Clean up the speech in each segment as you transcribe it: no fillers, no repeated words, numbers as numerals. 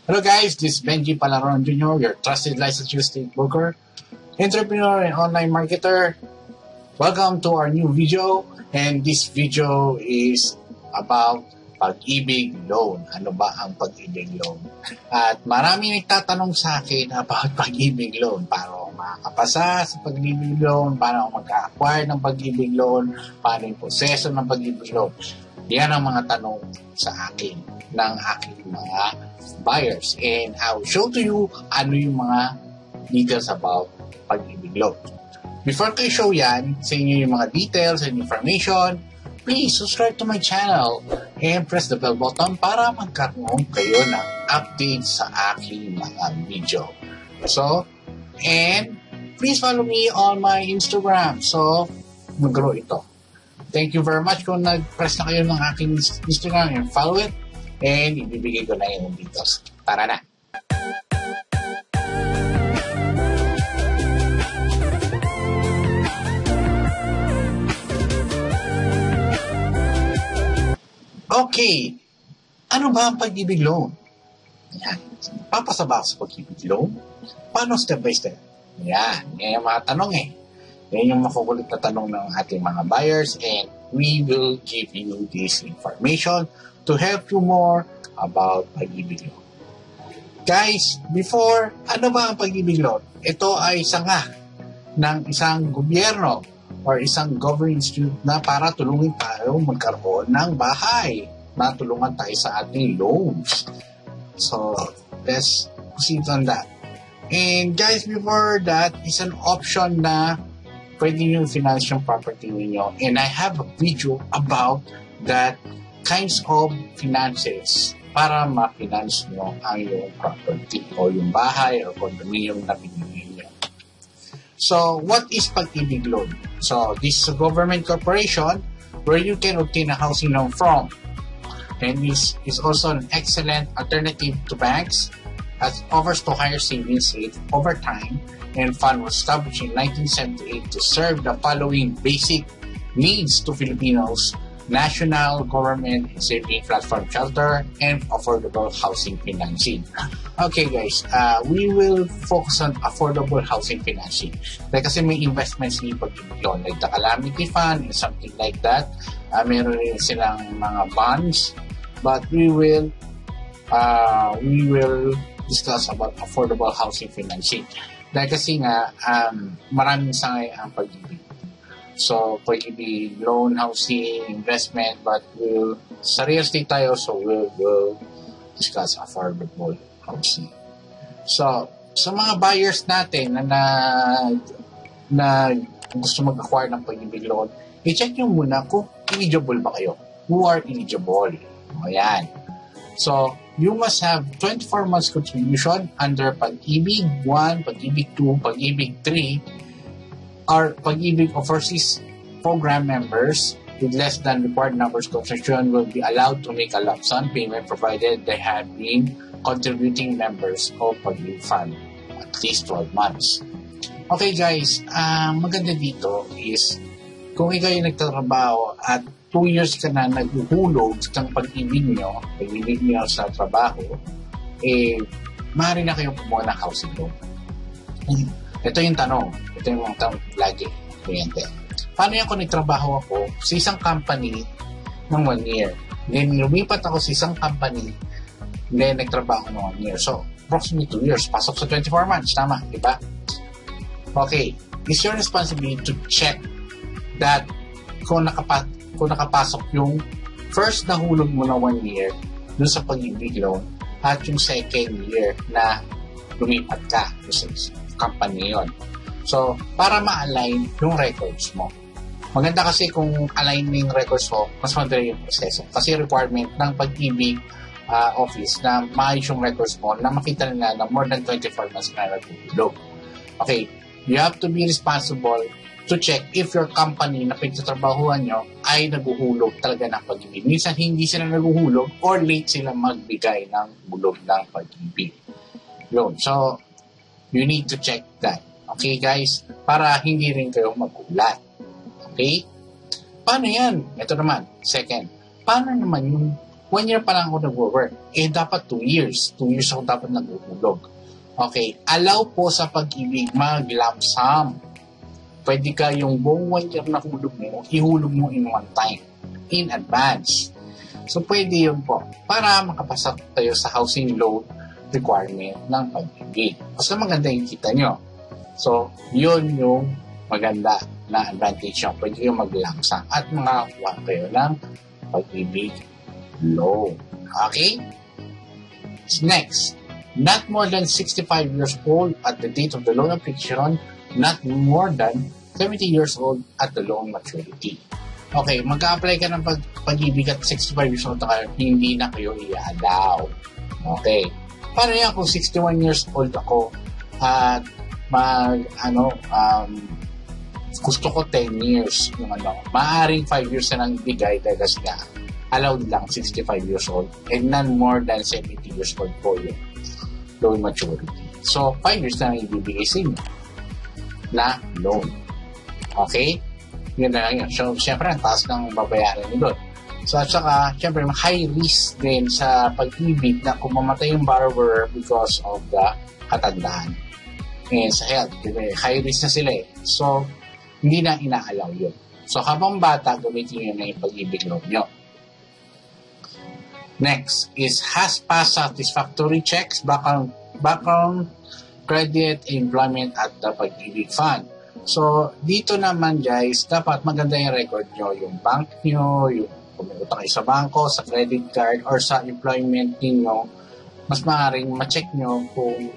Hello guys, this is Benji Palaron Jr., your trusted licensed real estate broker, entrepreneur and online marketer. Welcome to our new video, and this video is about pag-ibig loan. Ano ba ang pag-ibig loan? At marami nagtatanong sa akin about pag-ibig loan. Paano makakapasa sa pag-ibig loan? Paano mag-acquire ng pag-ibig loan? Paano yung proseso ng pag-ibig loan? Yan ang mga tanong sa akin ng aking mga buyers. And I will show to you ano yung mga details about pag-ibig loan. Before ko i-show yan sa inyo yung mga details and information, please subscribe to my channel and press the bell button para magkaroon kayo ng update sa aking mga video. So, and please follow me on my Instagram. So, mag-grow ito. Thank you very much kung nag-press na kayo ng aking Instagram and follow it. And ibibigay ko na yung details. Tara na! Okay, ano ba ang pag-ibig loan? Yan. Papasaba ako sa pag-ibig loan? Paano step by step? Yan yung mga tanong eh. Yan yung makukulit na tanong ng ating mga buyers, and we will give you this information to help you more about pag-ibig loan. Guys, before, ano ba ang pag-ibig loan? Ito ay sanga ng isang gobyerno or isang government institute na para tulungan tayo magkaroon ng bahay. Matulungan tayo sa ating loans. So, let's proceed on that. And guys, before that, is an option na pwede nyo finance yung property ninyo. And I have a video about that kinds of finances para ma-finance nyo ang yung property o yung bahay o condominium na binili nyo. So, what is pag-ibig loan? So, this is a government corporation where you can obtain a housing loan from. And this is also an excellent alternative to banks as offers to higher savings rate over time, and fund was established in 1978 to serve the following basic needs to Filipinos: national government saving platform shelter and affordable housing financing. Okay guys, we will focus on affordable housing financing. Kasi may investments ni pag-ibig loan like the calamity fund and something like that. Meron rin silang mga bonds, but we will discuss about affordable housing financing. Dahil kasi nga, maraming sangay ang pag-ibig. So, pag-ibig, loan, housing, investment, but sa real estate tayo, so we'll discuss affordable housing. So, sa mga buyers natin na gusto mag-acquire ng pag-ibig loan, i-check nyo muna kung eligible ba kayo. Who are eligible? Ayan. So, you must have 24 months contribution under Pag-ibig 1, Pag-ibig 2, Pag-ibig 3, or Pag-ibig Overseas Program members with less than required numbers contribution will be allowed to make a lump sum payment provided they have been contributing members of Pag-ibig Fund at least 12 months. Okay guys, maganda dito is kung ikaw yung nagtatrabaho at 2 years ka na naghuhulog ng pag-ibig nyo sa trabaho, maaari na kayong kumuha ng housing loan. Ito yung tanong. Ito yung mga tanong lagi, kliyente. Paano yan kung nagtrabaho ako sa isang company ng 1 year? Then, lumipat ako sa isang company, then nagtrabaho ng 1 year. So, approximately 2 years. Pasok sa 24 months. Tama, di ba? Okay. It's your responsibility to check that kung nakapasok yung first na hulog mo na 1 year dun sa pag-ibig loan at yung second year na lumipat ka sa company yon. So, para ma-align yung records mo. Maganda kasi kung align yung records mo, mas madali yung proseso. Kasi requirement ng pag-ibig office na maayos yung records mo na makita nila na more than 24 months na nagulog. Okay, you have to be responsible to check if your company na pinagtatrabahuan nyo ay naguhulog talaga ng pag-ibig. Minsan hindi sila naguhulog or late sila magbigay ng bulog ng pag-ibig loan. So, you need to check that. Okay guys? Para hindi rin kayo magulat. Okay? Paano yan? Ito naman, second. Paano naman yung 1 year pa lang ako nag-work. Dapat 2 years. 2 years ako dapat nag-uhulog. Okay, allow po sa pag-ibig mag-lump sum. Pwede ka yung buong 1 year na hulog mo, ihulog mo in one time, in advance. So, pwede yun po para makapasa tayo sa housing loan requirement ng pag-ibig. Basta maganda yung kita nyo. So, yun yung maganda na advantage nyo. Pwede yung maglangsang at makakuha kayo ng pag-ibig loan. Okay? Next, not more than 65 years old at the date of the loan application, not more than 70 years old at the loan maturity. Okay, mag-a-apply ka ng pag-ibig at 65 years old na kayo, hindi na kayo i-allow. Okay. Paano yan kung 61 years old ako at gusto ko 10 years yung maaaring 5 years na lang ibigay dahil nga allowed lang 65 years old and none more than 70 years old po yung loan maturity. So, 5 years na lang ibibigay sa inyo na loan. Okay? Yun na lang yun. So, syempre, ang taas ng babayaran nyo doon. So, at saka, syempre, high risk din sa pag-ibig na kung mamatay yung borrower because of the katandaan. And sa health, high risk na sila eh. So, hindi na ina-allow yun. So, habang bata, gamitin nyo na yung pag-ibig loan nyo. Next is, has passed satisfactory checks, background, credit, employment at the pag-ibig fund. So, dito naman guys, dapat maganda yung record nyo, yung bank nyo, yung kung may utang kayo sa bangko, sa credit card, or sa employment niyo, mas maaaring ma-check nyo kung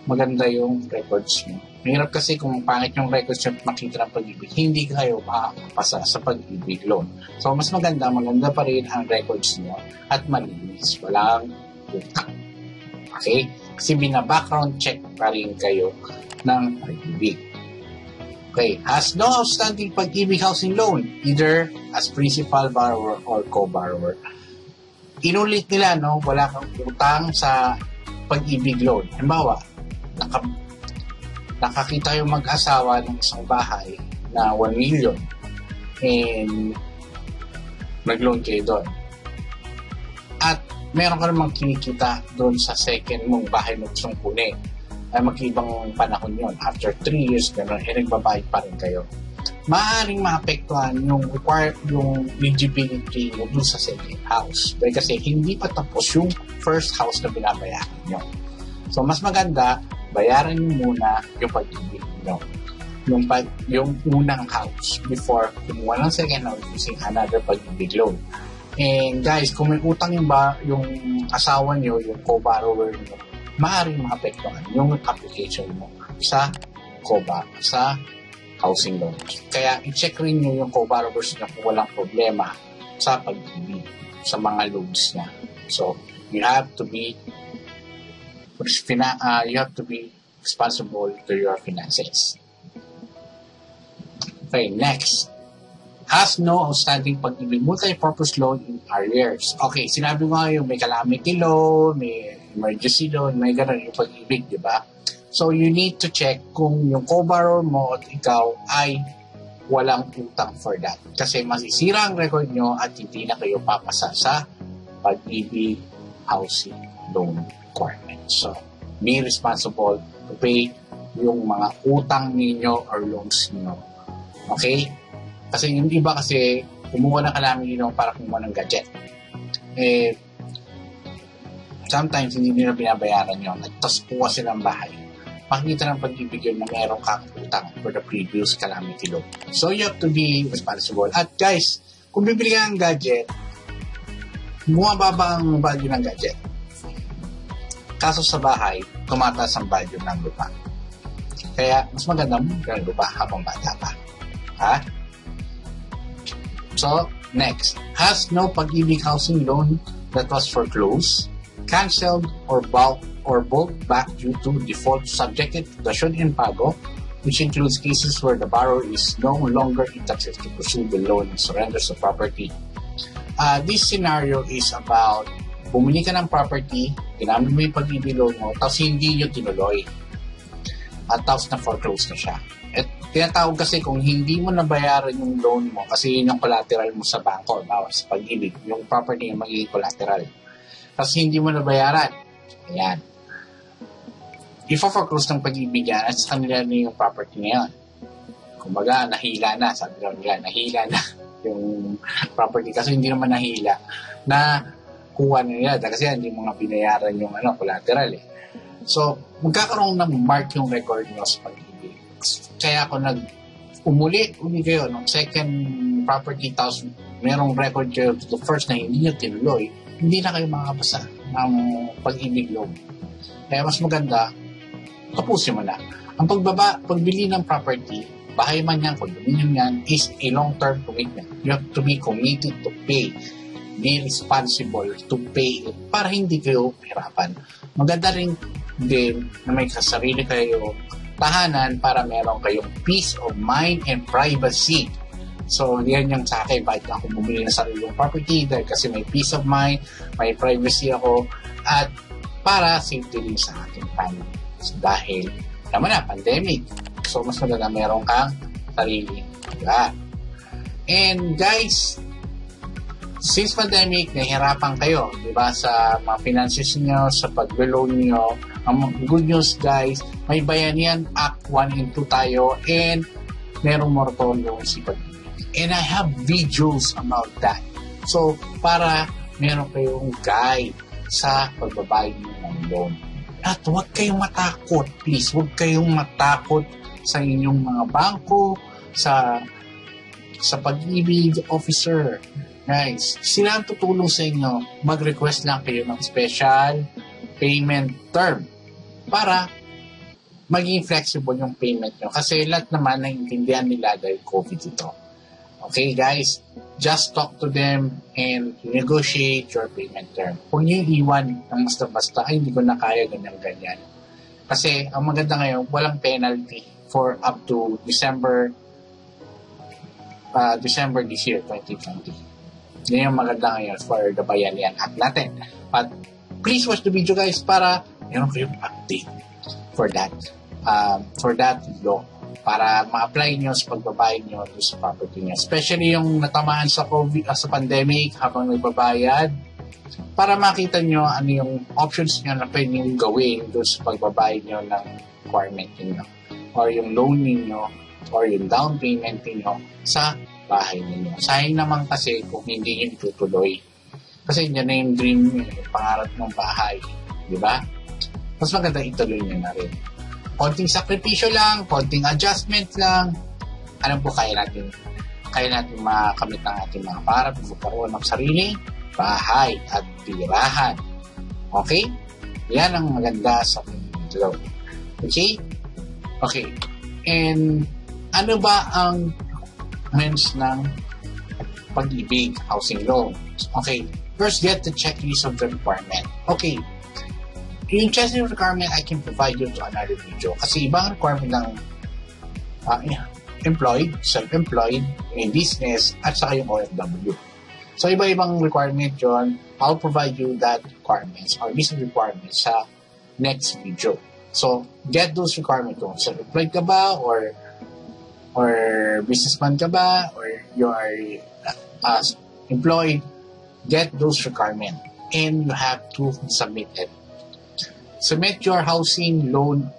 maganda yung records nyo. Mahirap kasi kung pangit yung records nyo at makita ng pag-ibig, hindi kayo makakapasa sa pag-ibig loan. So, mas maganda pa rin ang records nyo at malinis. Walang utang. Okay? Kasi bina-background check pa rin kayo ng pag-ibig. Okay, has no outstanding pag-ibig housing loan, either as principal borrower or co-borrower. Inulit nila, no, wala kang utang sa pag-ibig loan. Halimbawa, nakakita yung mag-asawa ng isang bahay na 1 million and nag-loan kayo doon. At meron ka namang kinikita doon sa second mong bahay na gustong kunin. Ay mag-ibang panahon yon. After 3 years, gano'n, nagbabayad pa rin kayo. Maaaring maapektuhan yung eligibility nyo dun sa second house. Dahil kasi hindi pa tapos yung first house na binabayaran nyo. So, mas maganda, bayaran nyo muna yung pag-ibig nyo. Yung unang house before kumuha ng second house using another pag-ibig loan. And guys, kung may utang yung asawa nyo, yung co-borrower nyo, maaaring maapektuhan yung application mo sa housing loan. Kaya i-check rin nyo yung co-borrowers nyo kung walang problema sa pag-ibig sa mga loans niya. So, you have to be responsible to your finances. Okay, next. Has no outstanding pag-ibig multi-purpose loan in arrears. Okay, sinabi ko nga yung may calamity loan, may emergency loan, may gano'n yung pag-ibig, di ba? So, you need to check kung yung co-borrower mo at ikaw ay walang utang for that. Kasi masisira ang record nyo at hindi na kayo papasa sa pag-ibig housing loan requirement. So, be responsible to pay yung mga utang ninyo or loans ninyo. Okay? Kasi yung iba kasi kumuha ng calamity loan para kumuha ng gadget. Sometimes hindi nila binabayaran yun. Tapos kuha sila ng bahay. Pakita ng pag-ibig yun na meron kang utang for the previous calamity loan. So, you have to be responsible. At guys, kung bibili ka ng gadget, bumababa ang value ng gadget. Kaso sa bahay, tumataas ang value ng lupa. Kaya, mas maganda mo ng lupa habang bata pa. Ha? So, next. Has no pag-ibig housing loan that was foreclosed, canceled, or bought back due to default subjected to dasyon and pago, which includes cases where the borrower is no longer entitled to pursue the loan and surrenders the property. This scenario is about bumili ka ng property, ginamit mo yung pag-ibig loan mo, tapos hindi nyo tinuloy. at tapos na foreclose na siya. At tinatawag kasi kung hindi mo nabayaran yung loan mo, kasi yun yung collateral mo sa bangko, sa Pag-ibig, yung property yung magiging collateral. Kasi hindi mo nabayaran. Ayan. Ifa-foreclose ng Pag-ibig yan at sa kanila na yung property na yan. Kumbaga, nahila na. Sabi nila, nahila na yung property. Kasi hindi naman nahila na kuha na nila. Kasi hindi mo nga binayaran yung collateral eh. So, magkakaroon ng mark yung record nyo sa Pag-ibig. Kaya ako uli kayo ng second property tapos merong record kayo to the first na hindi nyo tinuloy, hindi na kayo makakapasa ng Pag-ibig loan. Kaya mas maganda, tapusin mo na. Ang pagbili ng property, bahay man yan, condominium yan, is a long-term commitment. You have to be committed to pay. Be responsible to pay it para hindi kayo hirapan. Maganda rin din na may kasarili kayo tahanan para meron kayong peace of mind and privacy. So, yan yung sa akin, bakit ako bumili ng sariling property dahil kasi may peace of mind, may privacy ako, at para safety din sa ating family. So, dahil naman na, pandemic. So, mas maganda meron kang sarili. Diba? And guys, since pandemic, nahihirapan kayo, diba, sa mga finances nyo, sa pag-loan nyo. Ang good news, guys, may Bayanihan Act 1 and 2 tayo, and merong moratorium si Pag-ibig. And I have videos about that. So, para meron kayong guide sa pagbabayad ng loan. At huwag kayong matakot, please. Huwag kayong matakot sa inyong mga bangko, sa Pag-ibig officer. Guys, sila ang tutulong sa inyo. Mag-request lang kayo ng special payment term para maging flexible yung payment nyo. Kasi lahat naman naiintindihan nila dahil COVID ito. Okay, guys? Just talk to them and negotiate your payment term. Huwag nyo iwan ng basta-basta, ay, hindi ko na kaya ganyan-ganyan. Kasi ang maganda ngayon, walang penalty for up to December this year, 2020. Yan yung maganda ngayon for the Bayanihan Act natin. But please watch the video, guys, para meron kayong update for that law. Para ma-apply nyo sa pagbabayad nyo sa property nyo. Especially yung natamaan sa COVID, sa pandemic, habang nagbabayad, para makita nyo ano yung options nyo na pwede nyo gawin doon sa pagbabayad nyo ng requirement nyo. Or yung loan nyo, or yung down payment nyo sa bahay ninyo. Sayang naman kasi kung hindi nyo itutuloy. Kasi yun na yung dream nyo, yung pangarap ng bahay. Di ba? Mas maganda ituloy nyo na rin. Konting sakripisyo lang, konting adjustment lang. Ano po kaya natin makamit ang ating mga pangarap, magkaroon ng sariling bahay at tirahan. Okay? Yan ang maganda sa loan. Okay? Okay. And ano ba ang requirements ng Pag-ibig housing loan? Okay. First, get the checklist of the requirement. Okay. Yung checklist requirement, I can provide you to another video. Kasi ibang requirement ng employed, self-employed, may business, at saka yung OFW. So, iba-ibang requirement yun. I'll provide you that requirements or business requirements sa next video. So, get those requirements kung self-employed ka ba or businessman ka ba or you are employed, get those requirements and you have to submit it. Submit your housing loan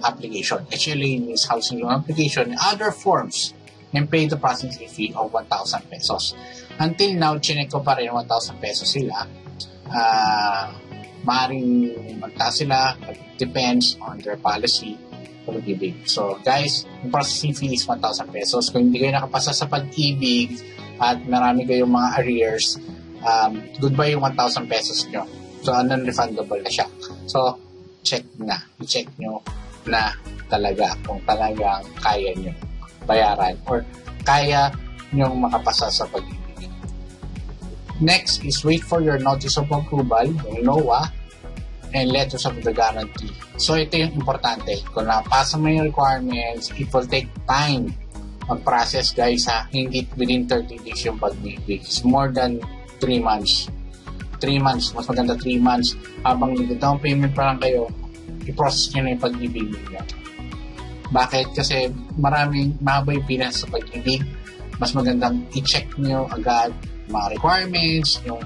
application. HLA means housing loan application and other forms and pay the processing fee of 1,000 pesos. Until now, chinek ko pa rin 1,000 pesos sila. Maaaring magtaas sila. Depends on their policy. Pag-ibig. So, guys, yung processing fee is 1,000 pesos. Kung hindi kayo nakapasa sa Pag-ibig at marami kayong mga arrears, goodbye yung 1,000 pesos nyo. So, non-refundable na siya. So, check nyo na talaga kung talagang kaya nyo bayaran or kaya nyo makapasa sa Pag-ibig. Next is wait for your notice of approval, yung NOA, and letters of the guarantee. So, ito yung importante. Kung napasa mo yung requirements, it will take time mag-process, guys, ha. Hindi within 30 days yung Pag-ibig. It's more than 3 months. 3 months. Mas maganda 3 months. Habang nag-down payment pa lang kayo, i-process nyo na yung Pag-ibig niyo. Bakit? Kasi maraming mahaba yung pila sa pag-ibig. Mas magandang i-check nyo agad mga requirements, yung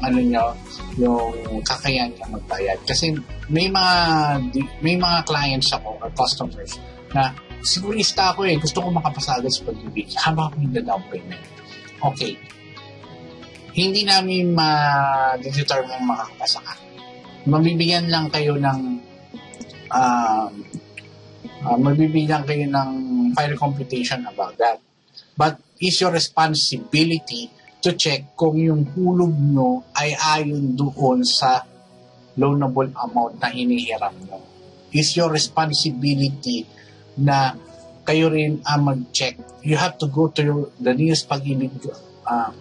ano nyo, yung kakayahan nyo magbayad. Kasi may mga clients ako or customers na sigurista ako gusto ko makapasa agad sa pag-ibig. Haba ko yung down payment. Okay. Hindi namin ma-determine makakapasa ka. Mabibigyan lang kayo ng final computation about that. But it's your responsibility to check kung yung hulog nyo ay ayon doon sa loanable amount na hinihiram nyo. It's your responsibility na kayo rin mag-check. You have to go to the nearest pag-ibig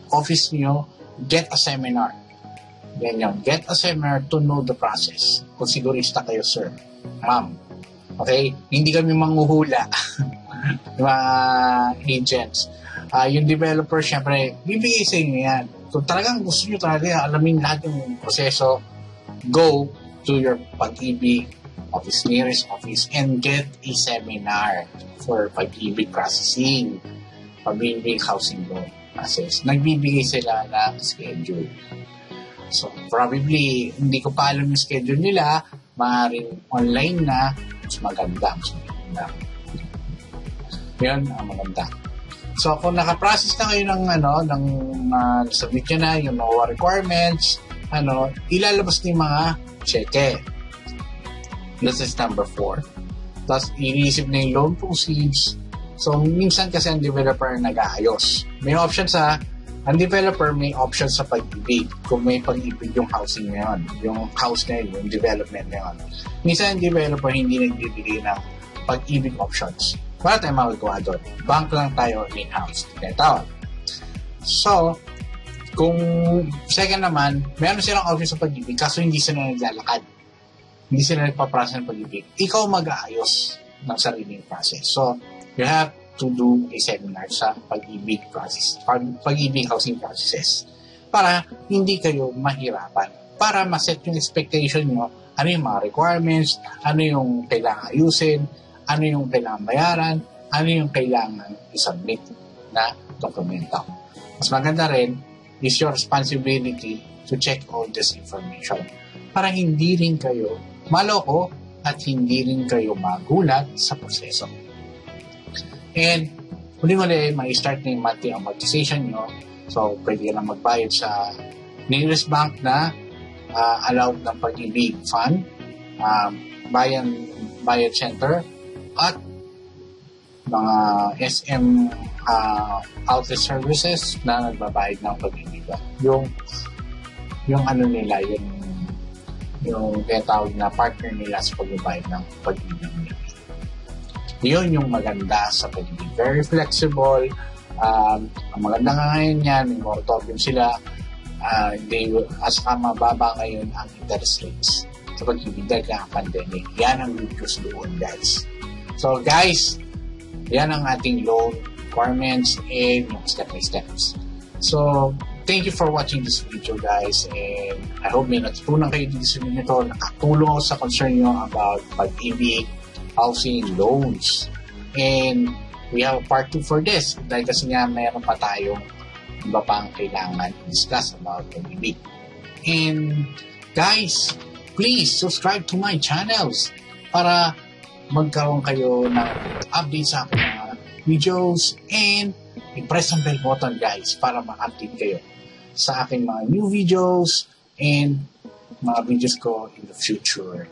office nyo, get a seminar. Ganyan. Get a seminar to know the process. Kung sigurista kayo, sir, ma'am. Okay? Hindi kami manghuhula. Mga agents. Yung developer, syempre, bibigay sa inyo yan. Kung talagang gusto nyo talaga alamin lahat yung proseso, go to your pag-ibig office, nearest office, and get a seminar for pag-ibig processing, pag-ibig housing loan process. Nagbibigay sila ng schedule. So, probably, hindi ko pa alam yung schedule nila, maaaring online na, mas maganda. Yun, ang maganda. So, kung nakaprocess na kayo ng submit nyo na yung NOAA requirements, ilalabas ni mga cheque. This is number 4. Tapos, i-receive na yung loan proceeds. So, minsan kasi ang developer nag-aayos. May options ang developer may options sa pag-ibig. Kung may pag-ibig yung housing na yun, yung house na yun, yung development na yun. Minsan ang developer hindi nagbibigay ng pag-ibig options. Wala tayong magagawa doon. Bank lang tayo in-house. Ito. So, kung second naman, meron silang office sa pag-ibig kaso hindi sila naglalakad. Hindi sila nagpa-process ng pag-ibig. Ikaw mag-aayos ng sariling process. So, you have to do a seminar sa pag-ibig process, pag-ibig housing processes para hindi kayo mahirapan. Para ma-set yung expectation nyo, ano yung mga requirements, ano yung kailangan ayusin, ano yung kailangan bayaran, ano yung kailangan isubmit na dokumento. Mas maganda rin, it's your responsibility to check all this information para hindi rin kayo maloko at hindi rin kayo magulat sa proseso. And, huli-huli, may start na yung monthly amortization nyo. So, pwede na magbayad sa nearest bank na allowed ng pag-ibig fund, bayad center, at mga SM outlet services na nagbabayad ng pag-ibig. Yung ano nila, yung tinatawag na partner nila sa pagbabayad ng pag-ibig nila. Yun yung maganda sa pag-ibig. Very flexible. Ang maganda nga ngayon yan, may moratorium sila. As mababa ngayon ang interest rates sa pag-ibig dahil ang pandemic. Yan ang good news doon, guys. So, guys, yan ang ating loan requirements and yung step-by-steps. So, thank you for watching this video, guys. And I hope may natutunan kayo dito sa video nito. Nakatulong sa concern nyo about pag-ibig housing loans. And we have a part 2 for this dahil kasi nga mayroon pa tayong iba pang kailangan discuss about pag-ibig. And guys, please subscribe to my channels para magkaroon kayo ng update sa aking mga videos and i-press ang bell button, guys, para ma-update kayo sa aking mga new videos and mga videos ko in the future.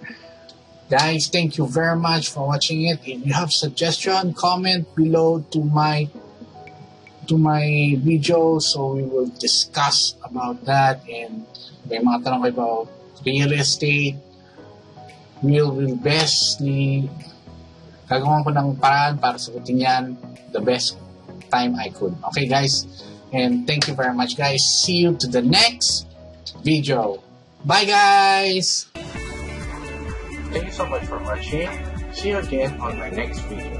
Guys, thank you very much for watching it. If you have suggestion, comment below to my video so we will discuss about that. And may mga tanong kayo about real estate. Will best gagawin ko ng paraan para sagutin yan the best time I could. Okay, guys? And thank you very much, guys. See you to the next video. Bye, guys! Thank you so much for watching. See you again on my next video.